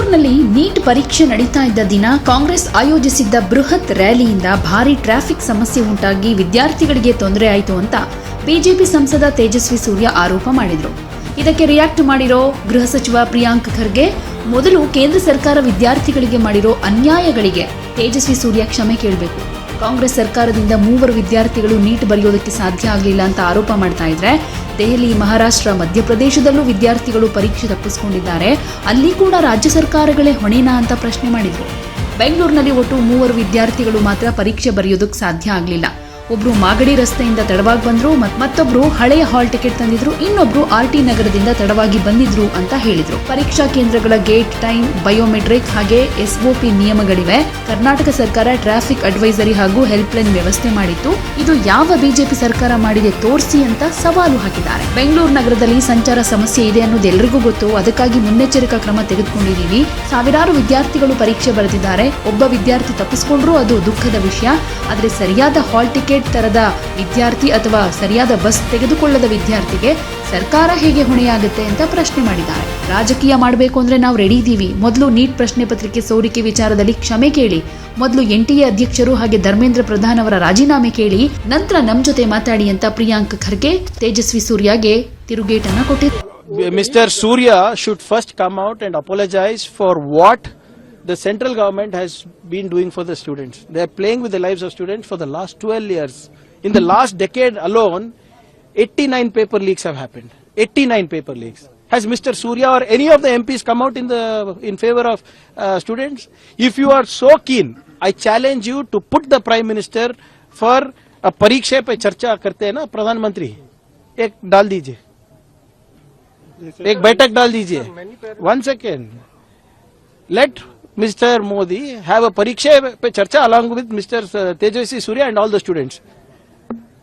ಬೆಂಗಳೂರಿನಲ್ಲಿ ನೀಟ್ ಪರೀಕ್ಷೆ ನಡೀತಾ ಇದ್ದ ದಿನ ಕಾಂಗ್ರೆಸ್ ಆಯೋಜಿಸಿದ್ದ ಬೃಹತ್ ರ್ಯಾಲಿಯಿಂದ ಭಾರಿ ಟ್ರಾಫಿಕ್ ಸಮಸ್ಯೆ ಉಂಟಾಗಿ ವಿದ್ಯಾರ್ಥಿಗಳಿಗೆ ತೊಂದರೆ ಆಯಿತು ಅಂತ ಬಿಜೆಪಿ ಸಂಸದ ತೇಜಸ್ವಿ ಸೂರ್ಯ ಆರೋಪ ಮಾಡಿದರು. ಇದಕ್ಕೆ ರಿಯಾಕ್ಟ್ ಮಾಡಿರೋ ಗೃಹ ಸಚಿವ ಪ್ರಿಯಾಂಕ್ ಖರ್ಗೆ, ಮೊದಲು ಕೇಂದ್ರ ಸರ್ಕಾರ ವಿದ್ಯಾರ್ಥಿಗಳಿಗೆ ಮಾಡಿರೋ ಅನ್ಯಾಯಗಳಿಗೆ ತೇಜಸ್ವಿ ಸೂರ್ಯ ಕ್ಷಮೆ ಕೇಳಬೇಕು. ಕಾಂಗ್ರೆಸ್ ಸರ್ಕಾರದಿಂದ 3 ವಿದ್ಯಾರ್ಥಿಗಳು ನೀಟ್ ಬರೆಯೋದಕ್ಕೆ ಸಾಧ್ಯ ಆಗಲಿಲ್ಲ ಅಂತ ಆರೋಪ ಮಾಡ್ತಾ ಇದ್ರೆ, ದೆಹಲಿ, ಮಹಾರಾಷ್ಟ್ರ, ಮಧ್ಯಪ್ರದೇಶದಲ್ಲೂ ವಿದ್ಯಾರ್ಥಿಗಳು ಪರೀಕ್ಷೆ ತಪ್ಪಿಸಿಕೊಂಡಿದ್ದಾರೆ. ಅಲ್ಲಿ ಕೂಡ ರಾಜ್ಯ ಸರ್ಕಾರಗಳೇ ಹೊಣೆನಾ ಅಂತ ಪ್ರಶ್ನೆ ಮಾಡಿದ್ರು. ಬೆಂಗಳೂರಿನಲ್ಲಿ ಒಟ್ಟು 3 ವಿದ್ಯಾರ್ಥಿಗಳು ಮಾತ್ರ ಪರೀಕ್ಷೆ ಬರೆಯೋದಕ್ಕೆ ಸಾಧ್ಯ ಆಗಲಿಲ್ಲ. ಒಬ್ರು ಮಾಗಡಿ ರಸ್ತೆಯಿಂದ ತಡವಾಗಿ ಬಂದ್ರು, ಮತ್ತೊಬ್ರು ಹಳೆಯ ಹಾಲ್ ಟಿಕೆಟ್ ತಂದಿದ್ರು, ಇನ್ನೊಬ್ರು ಆರ್ಟಿ ನಗರದಿಂದ ತಡವಾಗಿ ಬಂದಿದ್ರು ಅಂತ ಹೇಳಿದ್ರು. ಪರೀಕ್ಷಾ ಕೇಂದ್ರಗಳ ಗೇಟ್ ಟೈಮ್, ಬಯೋಮೆಟ್ರಿಕ್ ಹಾಗೆ ಎಸ್ಒಪಿ ನಿಯಮಗಳಿವೆ. ಕರ್ನಾಟಕ ಸರ್ಕಾರ ಟ್ರಾಫಿಕ್ ಅಡ್ವೈಸರಿ ಹಾಗೂ ಹೆಲ್ಪ್ ಲೈನ್ ವ್ಯವಸ್ಥೆ ಮಾಡಿತ್ತು. ಇದು ಯಾವ ಬಿಜೆಪಿ ಸರ್ಕಾರ ಮಾಡಿದೆ ತೋರಿಸಿ ಅಂತ ಸವಾಲು ಹಾಕಿದ್ದಾರೆ. ಬೆಂಗಳೂರು ನಗರದಲ್ಲಿ ಸಂಚಾರ ಸಮಸ್ಯೆ ಇದೆ ಅನ್ನೋದು ಎಲ್ರಿಗೂ ಗೊತ್ತು. ಅದಕ್ಕಾಗಿ ಮುನ್ನೆಚ್ಚರಿಕಾ ಕ್ರಮ ತೆಗೆದುಕೊಂಡಿದ್ದೀವಿ. ಸಾವಿರಾರು ವಿದ್ಯಾರ್ಥಿಗಳು ಪರೀಕ್ಷೆ ಬರೆದಿದ್ದಾರೆ. ಒಬ್ಬ ವಿದ್ಯಾರ್ಥಿ ತಪ್ಪಿಸಿಕೊಂಡ್ರೂ ಅದು ದುಃಖದ ವಿಷಯ. ಆದರೆ ಸರಿಯಾದ ಹಾಲ್ ಟಿಕೆಟ್ ತರದ ವಿದ್ಯಾರ್ಥಿ ಅಥವಾ ಸರಿಯಾದ ಬಸ್ ತೆಗೆದುಕೊಳ್ಳದ ವಿದ್ಯಾರ್ಥಿಗೆ ಸರ್ಕಾರ ಹೇಗೆ ಹೊಣೆಯಾಗುತ್ತೆ ಅಂತ ಪ್ರಶ್ನೆ ಮಾಡಿದ್ದಾರೆ. ರಾಜಕೀಯ ಮಾಡಬೇಕು ಅಂದ್ರೆ ನಾವು ರೆಡಿ ಇದ್ದೀವಿ. ಮೊದಲು ನೀಟ್ ಪ್ರಶ್ನೆ ಪತ್ರಿಕೆ ಸೋರಿಕೆ ವಿಚಾರದಲ್ಲಿ ಕ್ಷಮೆ ಕೇಳಿ. ಮೊದಲು ಎನ್ಟಿಎ ಅಧ್ಯಕ್ಷರು ಹಾಗೆ ಧರ್ಮೇಂದ್ರ ಪ್ರಧಾನ್ ಅವರ ರಾಜೀನಾಮೆ ಕೇಳಿ, ನಂತರ ನಮ್ ಜೊತೆ ಮಾತಾಡಿ ಅಂತ ಪ್ರಿಯಾಂಕ್ ಖರ್ಗೆ ತೇಜಸ್ವಿ ಸೂರ್ಯಗೆ ತಿರುಗೇಟನ್ನ ಕೊಟ್ಟಿದ್ದಾರೆ. Mister Surya should first come out and apologize for what the central government has been doing for the students. They are playing with the lives of students for the last 12 years. In the last decade alone, 89 paper leaks have happened. 89 paper leaks. Has Mr. Surya or any of the MPs come out in favor of students? If you are so keen, I challenge you to put the Prime Minister for a परीक्षा पे चर्चा करते हैं ना प्रधानमंत्री, एक डाल दीजिए, एक बैठक डाल दीजिए. 1 second. Let Mr. Modi have a pariksha pe charcha along with Mr. Tejasvi Surya and all the students.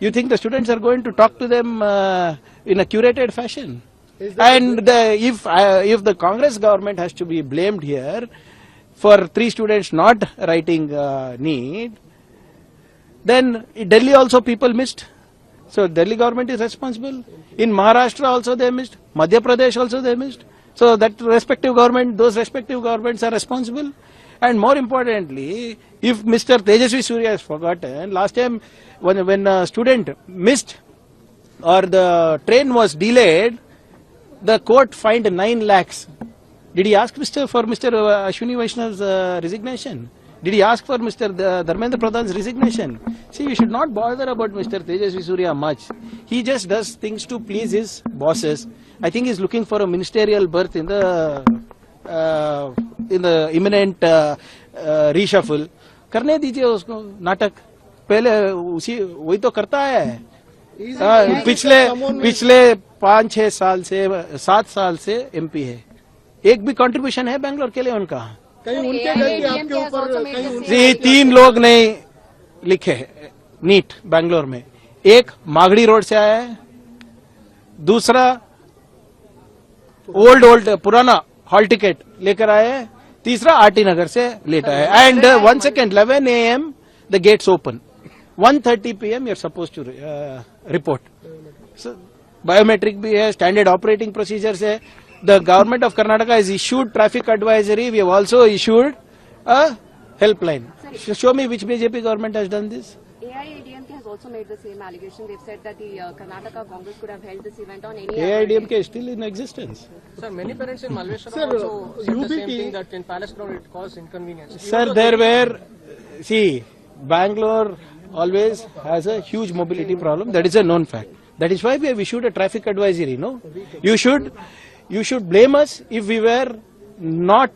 You think the students are going to talk to them in a curated fashion? And if the Congress government has to be blamed here for 3 students not writing NEET, then in Delhi also people missed. So Delhi government is responsible. In Maharashtra also they missed. Madhya Pradesh also they missed. So that those respective governments are responsible. And more importantly, if Mr. Tejasvi Surya has forgotten, last time when a student missed or the train was delayed, the court fined 9 lakhs. Did he ask for Mr. Ashwini Vaishnav's resignation? Did he ask for Mr. Dharmendra Pradhan's resignation? See, we should not bother about Mr. Tejasvi Surya much. He just does things to please his bosses. I think he's looking for a ministerial berth in the imminent reshuffle. करने दीजिए उसको नाटक. पहले वही तो करता है. पिछले 5-6 साल से 7 साल से MP है. एक भी कंट्रीब्यूशन है बेंगलोर के लिए उनका? कहीं उनके आपके ऊपर 3 लोग नहीं लिखे नीट बेंगलोर में. एक मागड़ी रोड से आया है, दूसरा ओल्ड पुराना हॉल टिकेट लेकर आए हैं, तीसरा आरटी नगर से लेटा है. And 1 second, 11 AM the gates open, 1:30 PM you're supposed to report. So biometric भी है, standard operating procedures है. The government of Karnataka has issued traffic advisory. We have also issued a helpline. Show me which BJP government has done this. AIADMK has also made the same allegation. They've said that the Karnataka Congress could have held this event on any AIADMK is still in existence. Sir, many parents in Malveshwaram also said the same thing, that in Palace Ground it caused inconvenience. Sir, there were, see, Bangalore always has a huge mobility problem. That is a known fact. That is why we have issued a traffic advisory, no? You should blame us if we have not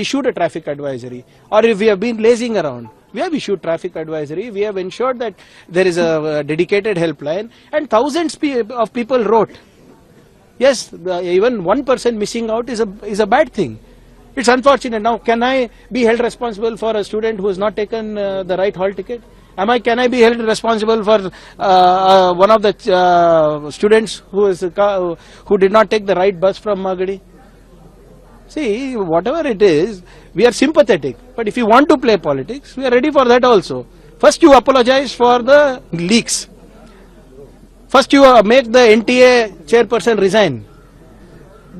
issued a traffic advisory, or if we have been lazing around. We have issued traffic advisory. We have ensured that there is a dedicated helpline, and thousands of people wrote. Yes, even one person missing out is a bad thing. It's unfortunate. Now, can I be held responsible for a student who has not taken the right hall ticket? Can I be held responsible for one of the students who did not take the right bus from Magadi? See, whatever it is, we are sympathetic. But if you want to play politics, we are ready for that also. First you apologize for the leaks. First you make the NTA chairperson resign.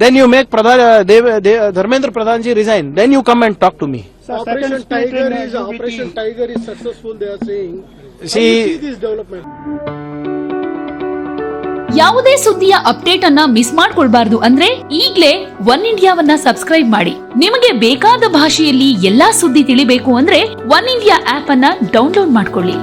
then you make Dharmendra Pradhan ji resign. Then you come and talk to me. Operation Tiger is successful. They are saying. See, This development. ಯಾವುದೇ ಸುದ್ದಿಯ update ಅನ್ನ miss ಮಾಡ್ಕೊಳ್ಬಾರ್ದು ಅಂದ್ರೆ ಈಗ್ಲೇ one ಇಂಡಿಯಾವನ್ನ subscribe ಮಾಡಿ. ನಿಮಗೆ ಬೇಕಾದ ಭಾಷೆಯಲ್ಲಿ ಎಲ್ಲಾ ಸುದ್ದಿ ತಿಳಿಬೇಕು ಅಂದ್ರೆ ಒನ್ ಇಂಡಿಯಾ ಆಪ್ ಅನ್ನ ಡೌನ್ಲೋಡ್ ಮಾಡ್ಕೊಳ್ಳಿ.